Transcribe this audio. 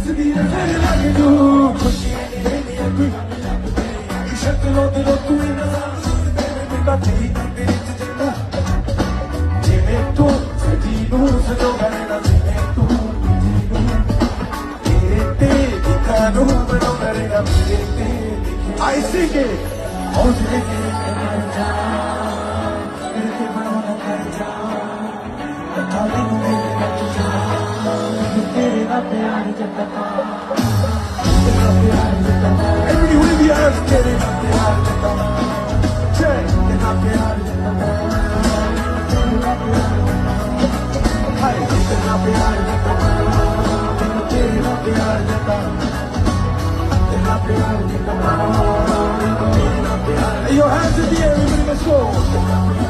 हंसदी है तेरे लग जो खुशी तेरी कोई शक्लों दिलों तू ही नज़ारा तेरे बिना तेरी तेरी जिंदगी जिन्हें तू सजी नूर सजो करना जिन्हें तू तेरे तेरी कानून बनो करेगा तेरे तेरी I sing it हौसले के कर जा तेरे बनो न कर जा ताले मुझे कट जा तेरे ना प्यार जता तेरा प्यार जता everybody with the hands तेरे ना प्यार जता तेरा प्यार जता तेरा प्यार हाय तेरा प्यार जता तेरा प्यार जता तेरा प्यार जता Your hands in the air, everybody, let's go.